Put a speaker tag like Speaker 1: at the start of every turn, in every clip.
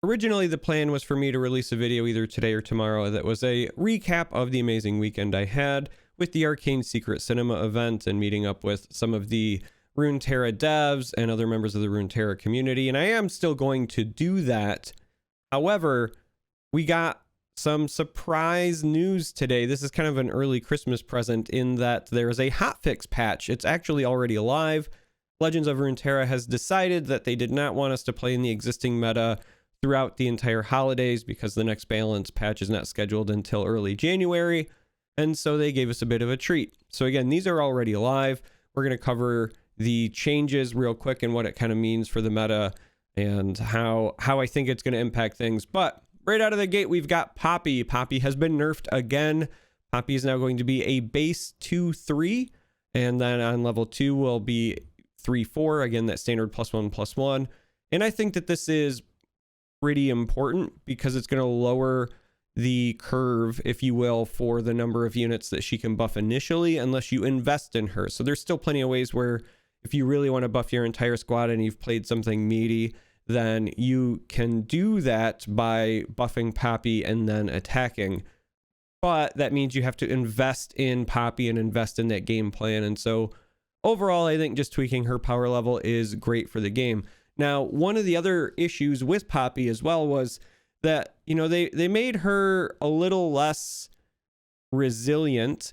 Speaker 1: Originally, the plan was for me to release a video either today or tomorrow that was a recap of the amazing weekend I had with the Arcane Secret Cinema event and meeting up with some of the Runeterra devs and other members of the Runeterra community, and I am still going to do that. However, we got some surprise news today. This is kind of an early Christmas present in that there is a hotfix patch. It's actually already live. Legends of Runeterra has decided that they did not want us to play in the existing meta throughout the entire holidays because the next balance patch is not scheduled until early January, and so they gave us a bit of a treat. So again, these are already live. We're going to cover the changes real quick and what it kind of means for the meta and how I think it's going to impact things. But right out of the gate, we've got Poppy. Poppy has been nerfed again. Poppy is now going to be a base 2/3, and then on level 2 will be 3/4. Again, that standard +1/+1. And I think that this is pretty important because it's going to lower the curve, if you will, for the number of units that she can buff initially, unless you invest in her. So there's still plenty of ways where if you really want to buff your entire squad and you've played something meaty, then you can do that by buffing Poppy and then attacking. But that means you have to invest in Poppy and invest in that game plan. And so overall, I think just tweaking her power level is great for the game. Now, one of the other issues with Poppy as well was that, you know, they made her a little less resilient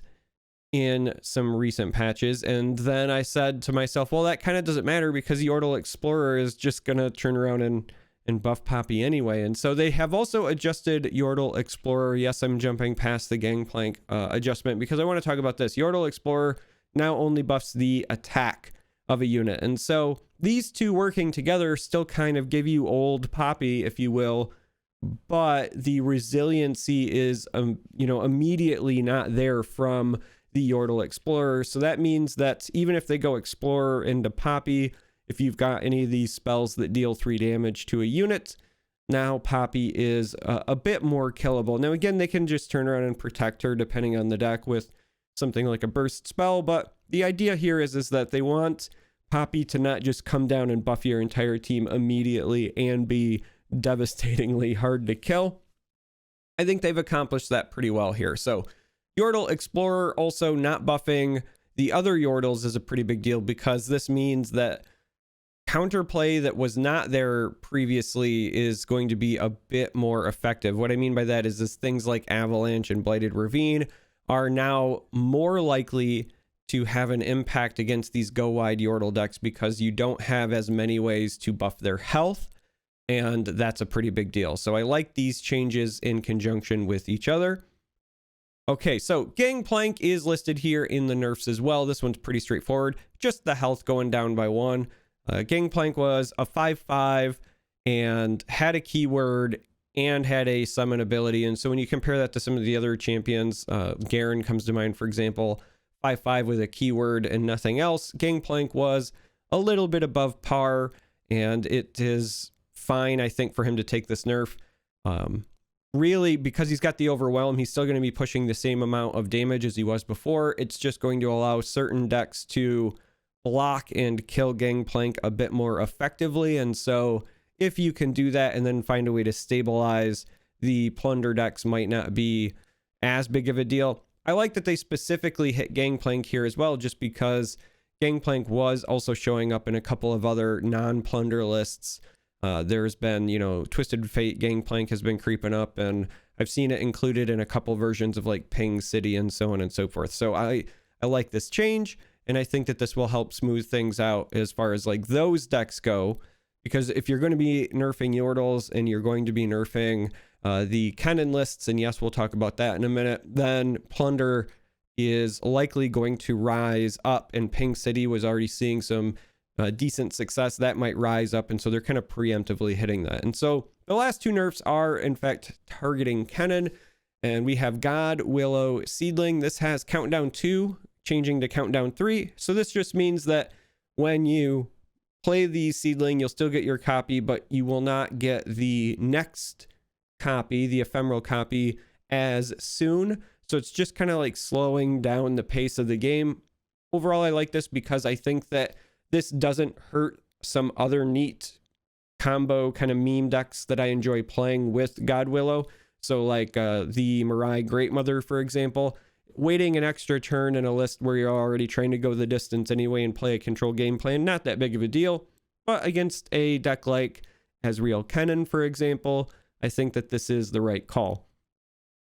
Speaker 1: in some recent patches. And then I said to myself, well, that kind of doesn't matter because Yordle Explorer is just going to turn around and buff Poppy anyway. And so they have also adjusted Yordle Explorer. Yes, I'm jumping past the Gangplank adjustment because I want to talk about this. Yordle Explorer now only buffs the attack of a unit. And so these two working together still kind of give you old Poppy, if you will, but the resiliency is, you know, immediately not there from the Yordle Explorer. So that means that even if they go Explorer into Poppy, if you've got any of these spells that deal 3 damage to a unit, now Poppy is a bit more killable. Now, again, they can just turn around and protect her depending on the deck with something like a burst spell, but the idea here is that they want Poppy to not just come down and buff your entire team immediately and be devastatingly hard to kill. I think they've accomplished that pretty well here. So Yordle Explorer also not buffing the other Yordles is a pretty big deal because this means that counterplay that was not there previously is going to be a bit more effective. What I mean by that is things like Avalanche and Blighted Ravine are now more likely to have an impact against these go wide Yordle decks because you don't have as many ways to buff their health, and that's a pretty big deal. So I like these changes in conjunction with each other. Okay, so Gangplank is listed here in the nerfs as well. This one's pretty straightforward, just the health going down by 1. Gangplank was a 5/5 and had a keyword and had a summon ability. And so when you compare that to some of the other champions, Garen comes to mind, for example, 5/5 with a keyword and nothing else. Gangplank was a little bit above par, and it is fine, I think, for him to take this nerf. Really, because he's got the overwhelm, he's still going to be pushing the same amount of damage as he was before. It's just going to allow certain decks to block and kill Gangplank a bit more effectively. And so if you can do that and then find a way to stabilize, the plunder decks might not be as big of a deal. I like that they specifically hit Gangplank here as well, just because Gangplank was also showing up in a couple of other non-plunder lists. There's been, you know, Twisted Fate Gangplank has been creeping up, and I've seen it included in a couple versions of like Ping City and so on and so forth. So I like this change, and I think that this will help smooth things out as far as like those decks go, because if you're going to be nerfing Yordles and you're going to be nerfing the Kennen lists, and yes, we'll talk about that in a minute, then plunder is likely going to rise up, and Ping City was already seeing some decent success. That might rise up, and so they're kind of preemptively hitting that. And so the last 2 nerfs are in fact targeting Kennen, and we have God Willow Seedling. This has countdown 2 changing to countdown 3. So this just means that when you play the Seedling, you'll still get your copy, but you will not get the next copy, the ephemeral copy, as soon. So it's just kind of like slowing down the pace of the game. Overall, I like this because I think that this doesn't hurt some other neat combo kind of meme decks that I enjoy playing with God Willow. So like the Mirai Great Mother, for example, waiting an extra turn in a list where you're already trying to go the distance anyway and play a control game plan, not that big of a deal. But against a deck like Ezreal Kennen, for example, I think that this is the right call.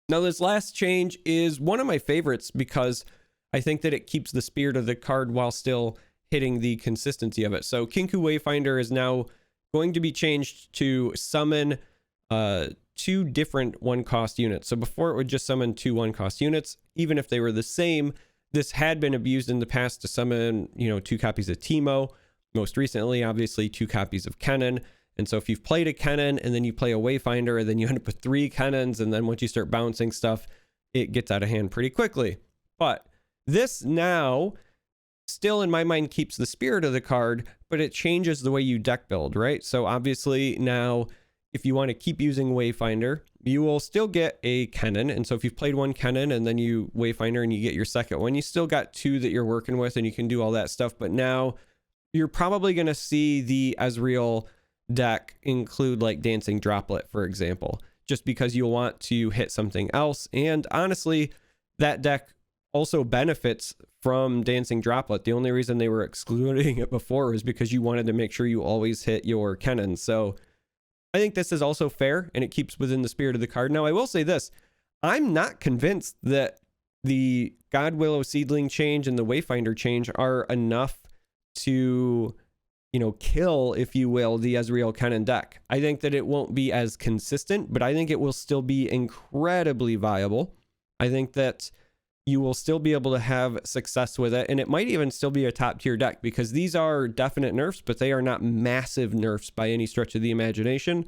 Speaker 1: Now, this last change is one of my favorites because I think that it keeps the spirit of the card while still hitting the consistency of it. So Kinku Wayfinder is now going to be changed to summon 2 different 1-cost units. So before it would just summon 2 1-cost units, even if they were the same. This had been abused in the past to summon, 2 copies of Teemo. Most recently, obviously, 2 copies of Kennen. And so if you've played a Kennen and then you play a Wayfinder and then you end up with 3 Kennens, and then once you start bouncing stuff, it gets out of hand pretty quickly. But this now still in my mind keeps the spirit of the card, but it changes the way you deck build, right? So obviously now if you want to keep using Wayfinder, you will still get a Kennen. And so if you've played 1 Kennen and then you Wayfinder and you get your second one, you still got 2 that you're working with and you can do all that stuff. But now you're probably going to see the Ezreal deck include like Dancing Droplet, for example, just because you'll want to hit something else. And honestly, that deck also benefits from Dancing Droplet. The only reason they were excluding it before was because you wanted to make sure you always hit your Kennen. So I think this is also fair and it keeps within the spirit of the card. Now, I will say this, I'm not convinced that the God Willow Seedling change and the Wayfinder change are enough to, kill, if you will, the Ezreal Kennen deck. I think that it won't be as consistent, but I think it will still be incredibly viable. I think that you will still be able to have success with it, and it might even still be a top tier deck because these are definite nerfs, but they are not massive nerfs by any stretch of the imagination.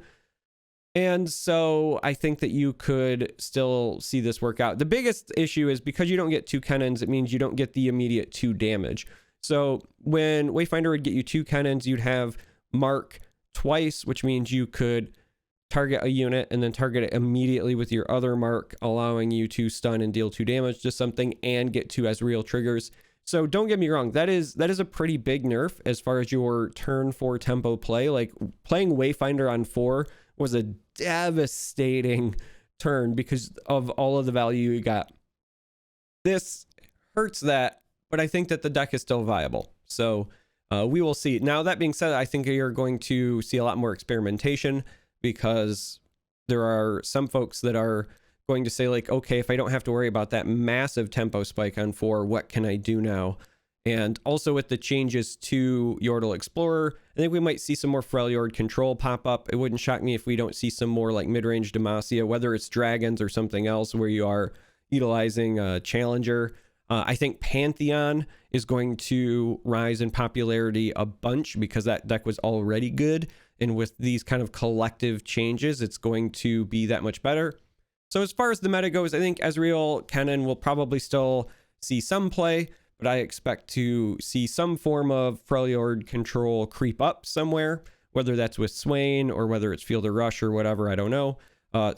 Speaker 1: And so I think that you could still see this work out. The biggest issue is because you don't get 2 Kennens, it means you don't get the immediate 2 damage. So when Wayfinder would get you 2 Kennens, you'd have Mark twice, which means you could target a unit and then target it immediately with your other Mark, allowing you to stun and deal 2 damage to something and get 2 Ezreal triggers. So don't get me wrong, that is a pretty big nerf as far as your turn 4 tempo play. Like playing Wayfinder on 4 was a devastating turn because of all of the value you got. This hurts that, but I think that the deck is still viable. So we will see. Now, that being said, I think you're going to see a lot more experimentation because there are some folks that are going to say like, okay, if I don't have to worry about that massive tempo spike on 4, what can I do now? And also with the changes to Yordle Explorer, I think we might see some more Freljord control pop up. It wouldn't shock me if we don't see some more like mid-range Demacia, whether it's dragons or something else where you are utilizing a challenger. I think Pantheon is going to rise in popularity a bunch because that deck was already good. And with these kind of collective changes, it's going to be that much better. So as far as the meta goes, I think Ezreal Kennen will probably still see some play, but I expect to see some form of Freljord control creep up somewhere, whether that's with Swain or whether it's Field of Rush or whatever, I don't know.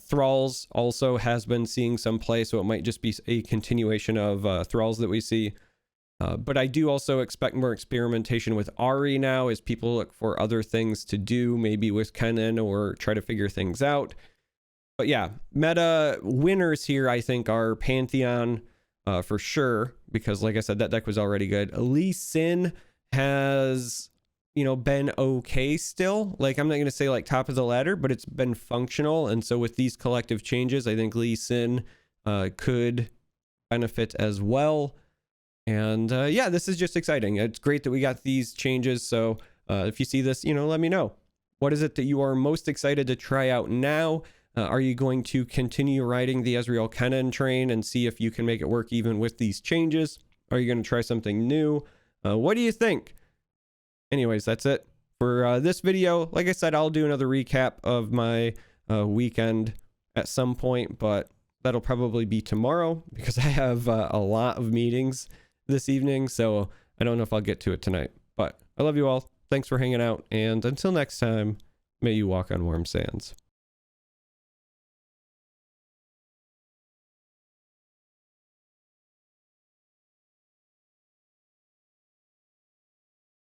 Speaker 1: Thralls also has been seeing some play, so it might just be a continuation of Thralls that we see. But I do also expect more experimentation with Ahri now as people look for other things to do, maybe with Kennen or try to figure things out. But yeah, meta winners here, I think, are Pantheon for sure, because like I said, that deck was already good. Lee Sin has, been okay still. Like, I'm not going to say like top of the ladder, but it's been functional. And so with these collective changes, I think Lee Sin could benefit as well. And yeah, this is just exciting. It's great that we got these changes. So if you see this, let me know. What is it that you are most excited to try out now? Are you going to continue riding the Ezreal Kennen train and see if you can make it work even with these changes? Are you going to try something new? What do you think? Anyways, that's it for this video. Like I said, I'll do another recap of my weekend at some point, but that'll probably be tomorrow because I have a lot of meetings this evening, so I don't know if I'll get to it tonight. But I love you all. Thanks for hanging out, and until next time, may you walk on warm sands.